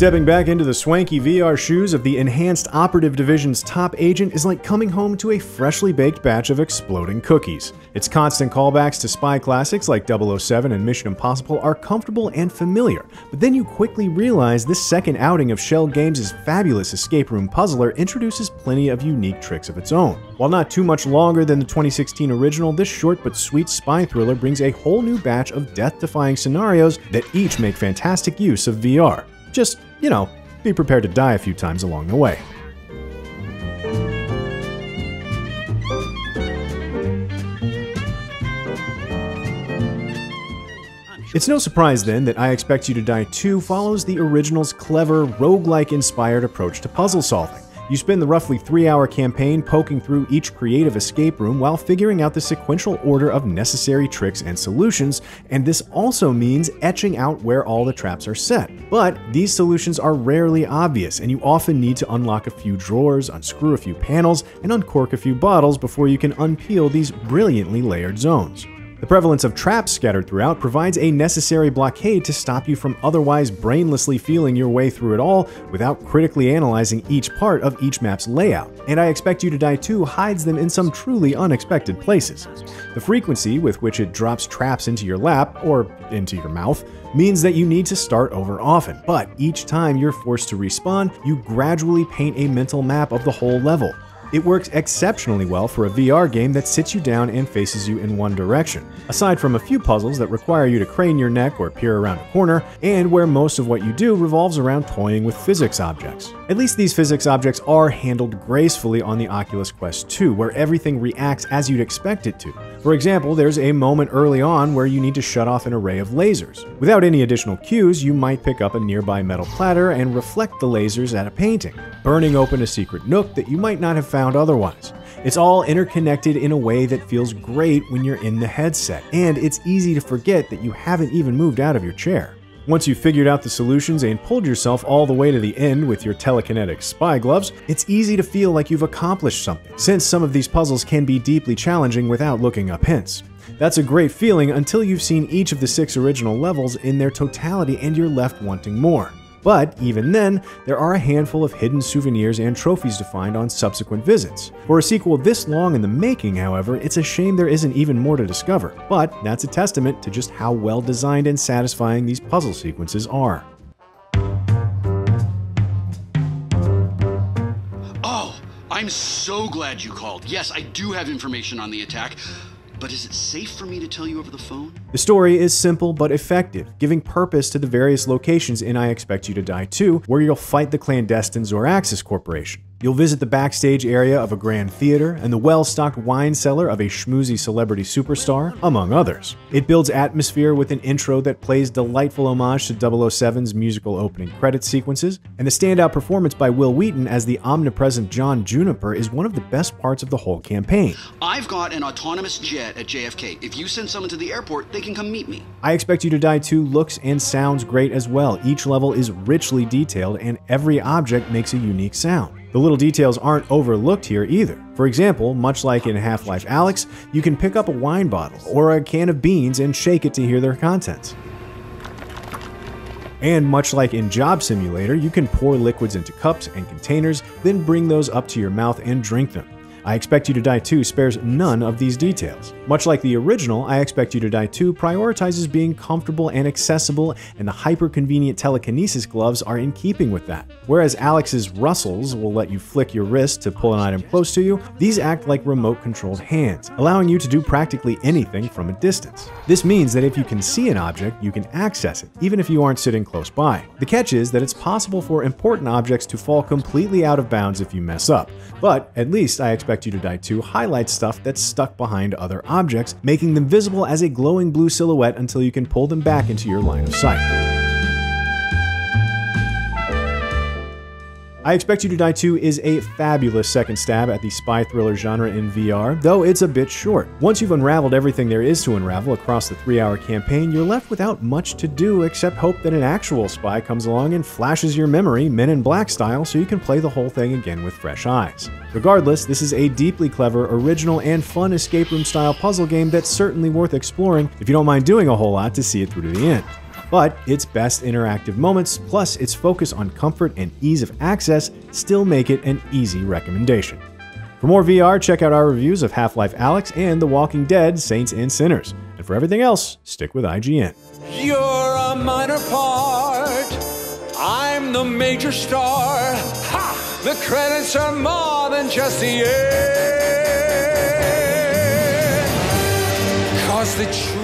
Stepping back into the swanky VR shoes of the Enhanced Operative Division's top agent is like coming home to a freshly baked batch of exploding cookies. Its constant callbacks to spy classics like 007 and Mission Impossible are comfortable and familiar, but then you quickly realize this second outing of Schell Games' fabulous escape room puzzler introduces plenty of unique tricks of its own. While not too much longer than the 2016 original, this short but sweet spy thriller brings a whole new batch of death-defying scenarios that each make fantastic use of VR. Just, be prepared to die a few times along the way. It's no surprise then that I Expect You to Die 2 follows the original's clever, roguelike inspired approach to puzzle solving. You spend the roughly 3-hour campaign poking through each creative escape room while figuring out the sequential order of necessary tricks and solutions, and this also means etching out where all the traps are set. But these solutions are rarely obvious, and you often need to unlock a few drawers, unscrew a few panels, and uncork a few bottles before you can unpeel these brilliantly layered zones. The prevalence of traps scattered throughout provides a necessary blockade to stop you from otherwise brainlessly feeling your way through it all without critically analyzing each part of each map's layout, and I Expect You to Die 2 hides them in some truly unexpected places. The frequency with which it drops traps into your lap, or into your mouth, means that you need to start over often, but each time you're forced to respawn, you gradually paint a mental map of the whole level. It works exceptionally well for a VR game that sits you down and faces you in one direction, aside from a few puzzles that require you to crane your neck or peer around a corner, and where most of what you do revolves around toying with physics objects. At least these physics objects are handled gracefully on the Oculus Quest 2, where everything reacts as you'd expect it to. For example, there's a moment early on where you need to shut off an array of lasers. Without any additional cues, you might pick up a nearby metal platter and reflect the lasers at a painting, burning open a secret nook that you might not have found otherwise. It's all interconnected in a way that feels great when you're in the headset, and it's easy to forget that you haven't even moved out of your chair. Once you've figured out the solutions and pulled yourself all the way to the end with your telekinetic spy gloves, it's easy to feel like you've accomplished something, since some of these puzzles can be deeply challenging without looking up hints. That's a great feeling until you've seen each of the 6 original levels in their totality and you're left wanting more. But even then, there are a handful of hidden souvenirs and trophies to find on subsequent visits. For a sequel this long in the making, however, it's a shame there isn't even more to discover, but that's a testament to just how well designed and satisfying these puzzle sequences are. Oh, I'm so glad you called. Yes, I do have information on the attack. But is it safe for me to tell you over the phone? The story is simple but effective, giving purpose to the various locations in I Expect You to Die 2, where you'll fight the clandestines or Axis Corporation. You'll visit the backstage area of a grand theater and the well-stocked wine cellar of a schmoozy celebrity superstar, among others. It builds atmosphere with an intro that plays delightful homage to 007's musical opening credit sequences, and the standout performance by Will Wheaton as the omnipresent John Juniper is one of the best parts of the whole campaign. I've got an autonomous jet at JFK. If you send someone to the airport, they can come meet me. I Expect You to Die 2 looks and sounds great as well. Each level is richly detailed and every object makes a unique sound. The little details aren't overlooked here either. For example, much like in Half-Life Alyx, you can pick up a wine bottle or a can of beans and shake it to hear their contents. And much like in Job Simulator, you can pour liquids into cups and containers, then bring those up to your mouth and drink them. I Expect You to Die 2 spares none of these details. Much like the original, I Expect You to Die 2 prioritizes being comfortable and accessible, and the hyper-convenient telekinesis gloves are in keeping with that. Whereas Alyx's rustles will let you flick your wrist to pull an item close to you, these act like remote-controlled hands, allowing you to do practically anything from a distance. This means that if you can see an object, you can access it, even if you aren't sitting close by. The catch is that it's possible for important objects to fall completely out of bounds if you mess up, but at least I Expect You to Die 2 highlights stuff that's stuck behind other objects, making them visible as a glowing blue silhouette until you can pull them back into your line of sight. I Expect You to Die 2 is a fabulous second stab at the spy thriller genre in VR, though it's a bit short. Once you've unraveled everything there is to unravel across the 3-hour campaign, you're left without much to do except hope that an actual spy comes along and flashes your memory Men in Black style so you can play the whole thing again with fresh eyes. Regardless, this is a deeply clever, original, and fun escape room style puzzle game that's certainly worth exploring if you don't mind doing a whole lot to see it through to the end. but its best interactive moments, plus its focus on comfort and ease of access, still make it an easy recommendation. For more VR, check out our reviews of Half-Life Alyx and The Walking Dead: Saints and Sinners. And for everything else, stick with IGN. You're a minor part, I'm the major star. Ha! The credits are more than just the end. 'Cause the truth